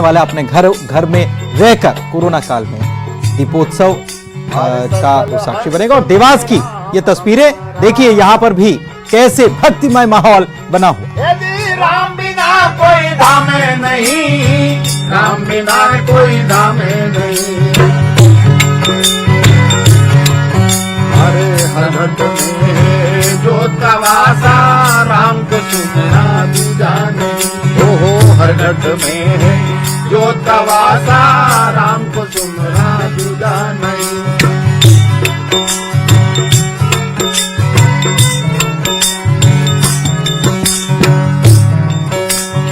वाला अपने घर में रहकर कोरोना काल में दीपोत्सव का वो साक्षी बनेगा। और देवास की ये तस्वीरें देखिए, यहाँ पर भी कैसे भक्तिमय माहौल बना हुआ। यदि राम बिना कोई धामे नहीं, राम बिना कोई धामे नहीं। हरे हरट में जोत का वासा, राम को सुनना दूजा नहीं। हो हरट में जोत का वासा, राम को सुनना दूजा नहीं।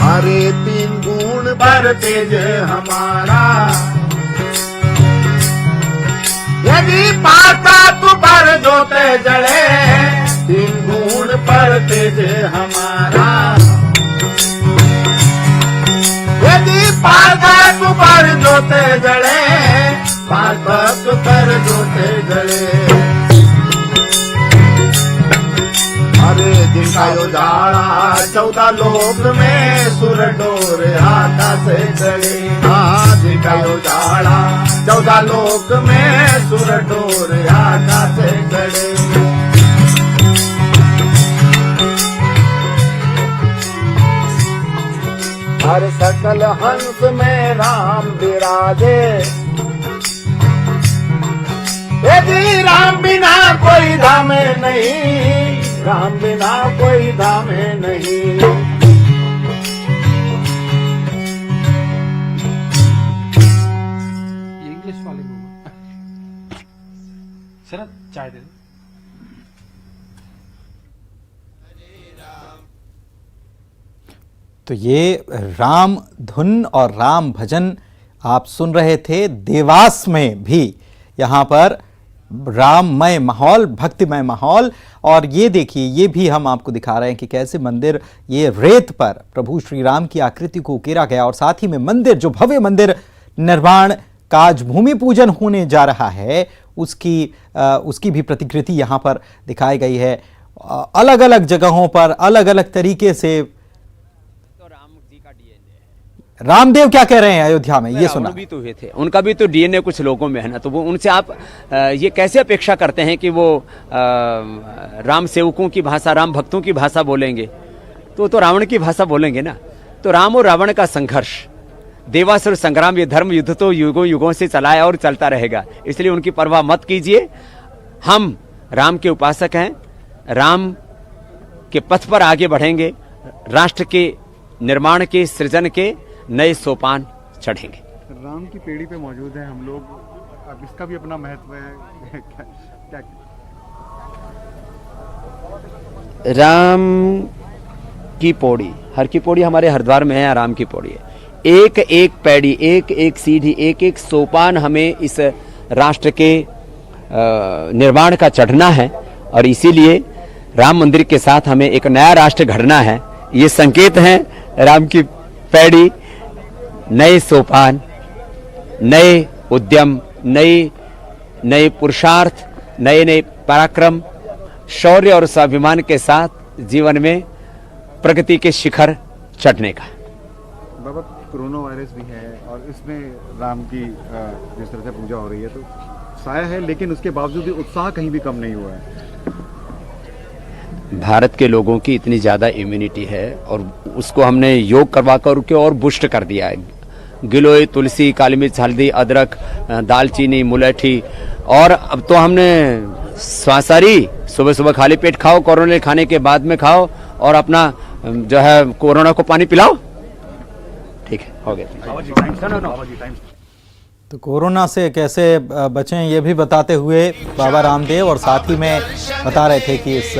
हरे तीन गुण पर तेज हमारा, यदि पाता तू पर जोते जले। तीन गुण पर तेज हमारा, यदि पाता तू पर जोते जले। पाता तू पर जोते जले। हरे दिन का उजाला 14 लोक में, सुर डोर आकाश से चले। हाँ दिन का उजाला 14 लोक में, सुर डोर आकाश से चले। हर सकल हंस में राम विराजे। यदि राम बिना कोई धामे नहीं, राम बिना कोई धामे नहीं। इंग्लिश वाले को सर चाय दे दो। तो ये राम धुन और राम भजन आप सुन रहे थे। देवास में भी यहाँ पर राममय माहौल, भक्तिमय माहौल। और ये देखिए, ये भी हम आपको दिखा रहे हैं कि कैसे मंदिर, ये रेत पर प्रभु श्री राम की आकृति को उकेरा गया। और साथ ही में मंदिर, जो भव्य मंदिर निर्माण का आज भूमि पूजन होने जा रहा है, उसकी भी प्रतिकृति यहाँ पर दिखाई गई है। अलग अलग जगहों पर अलग अलग तरीके से रामदेव क्या कह रहे हैं अयोध्या में, ये सुना। भी तो हुए थे, उनका भी तो डीएनए कुछ लोगों में है ना। तो वो उनसे आप ये कैसे अपेक्षा करते हैं कि वो राम सेवकों की भाषा, राम भक्तों की भाषा बोलेंगे? तो रावण की भाषा बोलेंगे ना। तो राम और रावण का संघर्ष, देवासुर संग्राम, ये धर्म युद्ध तो युगों युगों से चला है और चलता रहेगा। इसलिए उनकी परवाह मत कीजिए। हम राम के उपासक हैं, राम के पथ पर आगे बढ़ेंगे, राष्ट्र के निर्माण के, सृजन के नए सोपान चढ़ेंगे। राम की पेड़ी पे मौजूद है हम लोग, अब इसका भी अपना महत्व है। क्या राम की पौड़ी, हर की पौड़ी हमारे हरिद्वार में है, राम की पौड़ी है। एक एक पैड़ी, एक एक सीढ़ी, एक एक सोपान हमें इस राष्ट्र के निर्माण का चढ़ना है। और इसीलिए राम मंदिर के साथ हमें एक नया राष्ट्र गढ़ना है। ये संकेत है राम की पैड़ी, नए सोपान, नए उद्यम, नए पुरुषार्थ, नए पराक्रम, शौर्य और स्वाभिमान के साथ जीवन में प्रगति के शिखर चढ़ने का। बाबा, कोरोना वायरस भी है और इसमें राम की जिस तरह से पूजा हो रही है, तो साया है, लेकिन उसके बावजूद भी उत्साह कहीं भी कम नहीं हुआ है। भारत के लोगों की इतनी ज्यादा इम्यूनिटी है और उसको हमने योग करवा कर के और बुस्ट कर दिया है। गिलोय, तुलसी, काली मिर्च, हल्दी, अदरक, दालचीनी, मुलैठी, और अब तो हमने स्वासारी सुबह सुबह खाली पेट खाओ, कोरोना खाने के बाद में खाओ, और अपना जो है कोरोना को पानी पिलाओ। ठीक है, हो गया। तो कोरोना से कैसे बचें ये भी बताते हुए बाबा रामदेव, और साथ ही में बता रहे थे कि इस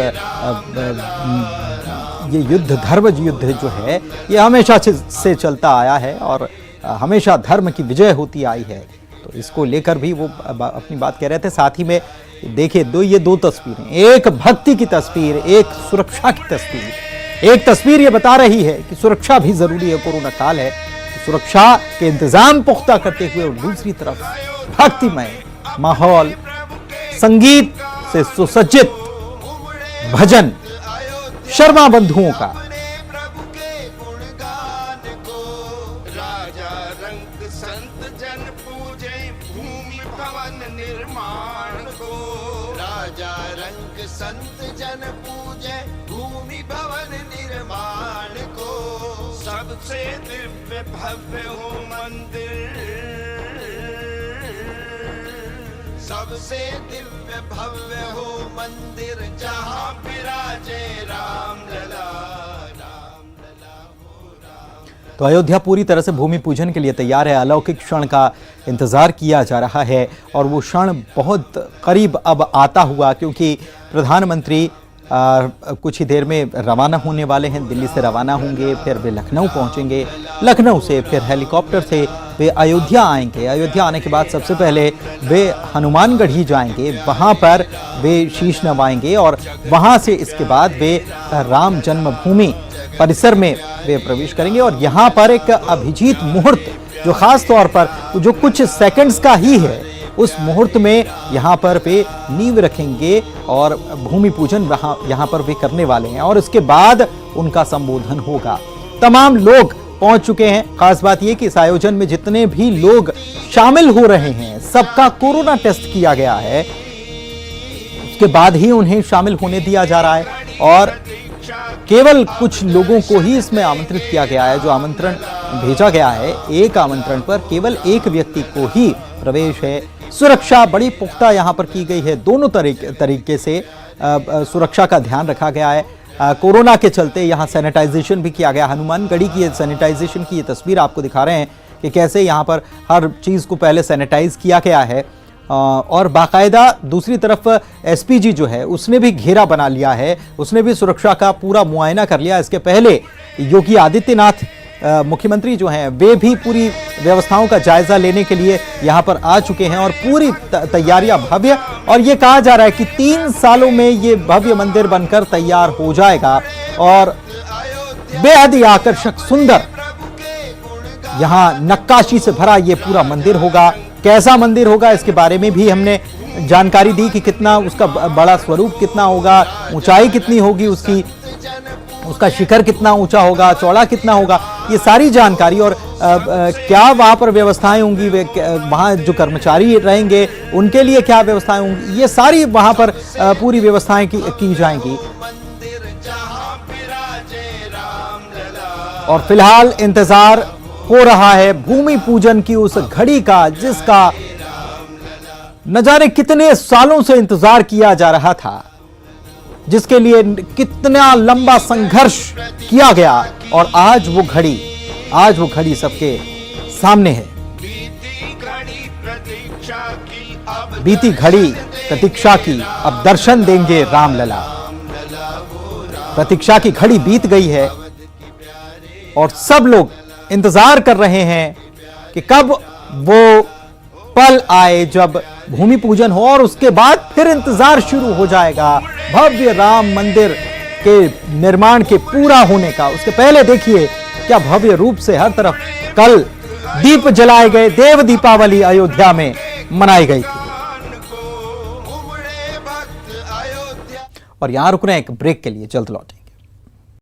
ये युद्ध, धर्म युद्ध जो है, ये हमेशा से चलता आया है और हमेशा धर्म की विजय होती आई है। तो इसको लेकर भी वो अपनी बात कह रहे थे। साथ ही में देखिए, ये दो तस्वीरें, एक भक्ति की तस्वीर, एक सुरक्षा की तस्वीर। एक तस्वीर ये बता रही है कि सुरक्षा भी जरूरी है, कोरोना काल है, सुरक्षा के इंतजाम पुख्ता करते हुए। और दूसरी तरफ भक्तिमय माहौल, संगीत से सुसज्जित भजन शर्मा बंधुओं का। रंग संत जन पूजे भूमि भवन निर्माण को। राजा रंग संत जन पूजे भूमि भवन निर्माण को। सबसे दिव्य भव्य हो मंदिर, सबसे दिव्य भव्य हो मंदिर, जहाँ विराजे राम लला, राम लला हो राम। तो अयोध्या पूरी तरह से भूमि पूजन के लिए तैयार है। अलौकिक क्षण का इंतजार किया जा रहा है और वो क्षण बहुत करीब अब आता हुआ, क्योंकि प्रधानमंत्री कुछ ही देर में रवाना होने वाले हैं। दिल्ली से रवाना होंगे, फिर वे लखनऊ पहुंचेंगे, लखनऊ से फिर हेलीकॉप्टर से वे अयोध्या आएंगे। अयोध्या आने के बाद सबसे पहले वे हनुमानगढ़ी जाएंगे, वहां पर वे शीश नवाएंगे और वहां से इसके बाद वे राम जन्मभूमि परिसर में वे प्रवेश करेंगे। और यहाँ पर एक अभिजीत मुहूर्त जो खास तौर पर जो कुछ सेकंड्स का ही है, उस मुहूर्त में यहाँ पर वे नींव रखेंगे और भूमि पूजन यहाँ पर वे करने वाले हैं और इसके बाद उनका संबोधन होगा। तमाम लोग पहुंच चुके हैं। खास बात यह कि इस आयोजन में जितने भी लोग शामिल हो रहे हैं सबका कोरोना टेस्ट किया गया है, उसके बाद ही उन्हें शामिल होने दिया जा रहा है और केवल कुछ लोगों को ही इसमें आमंत्रित किया गया है। जो आमंत्रण भेजा गया है, एक आमंत्रण पर केवल एक व्यक्ति को ही प्रवेश है। सुरक्षा बड़ी पुख्ता यहाँ पर की गई है, दोनों तरीके से सुरक्षा का ध्यान रखा गया है। कोरोना के चलते यहाँ सैनिटाइजेशन भी किया गया। हनुमानगढ़ी की सैनिटाइजेशन की ये तस्वीर आपको दिखा रहे हैं कि कैसे यहाँ पर हर चीज़ को पहले सैनिटाइज किया गया है और बाकायदा दूसरी तरफ एसपीजी जो है उसने भी घेरा बना लिया है, उसने भी सुरक्षा का पूरा मुआयना कर लिया। इसके पहले योगी आदित्यनाथ मुख्यमंत्री जो हैं वे भी पूरी व्यवस्थाओं का जायजा लेने के लिए यहाँ पर आ चुके हैं और पूरी तैयारियां भव्य, और ये कहा जा रहा है कि 3 सालों में ये भव्य मंदिर बनकर तैयार हो जाएगा और बेहद ही आकर्षक सुंदर यहाँ नक्काशी से भरा ये पूरा मंदिर होगा। कैसा मंदिर होगा इसके बारे में भी हमने जानकारी दी कि कितना उसका बड़ा स्वरूप कितना होगा, ऊंचाई कितनी होगी उसकी, उसका शिखर कितना ऊंचा होगा, चौड़ा कितना होगा, ये सारी जानकारी और क्या वहां पर व्यवस्थाएं होंगी, वहां जो कर्मचारी रहेंगे उनके लिए क्या व्यवस्थाएं होंगी, ये सारी वहां पर पूरी व्यवस्थाएं की जाएंगी। और फिलहाल इंतजार हो रहा है भूमि पूजन की उस घड़ी का जिसका न जाने कितने सालों से इंतजार किया जा रहा था, जिसके लिए कितना लंबा संघर्ष किया गया और आज वो घड़ी सबके सामने है। बीती घड़ी प्रतीक्षा की अब दर्शन देंगे रामलला। प्रतीक्षा की घड़ी बीत गई है और सब लोग इंतजार कर रहे हैं कि कब वो पल आए जब भूमि पूजन हो और उसके बाद फिर इंतजार शुरू हो जाएगा भव्य राम मंदिर के निर्माण के पूरा होने का। उसके पहले देखिए क्या भव्य रूप से हर तरफ कल दीप जलाए गए, देव दीपावली अयोध्या में मनाई गई थी। और यहां रुकना एक ब्रेक के लिए, जल्द लौटेंगे।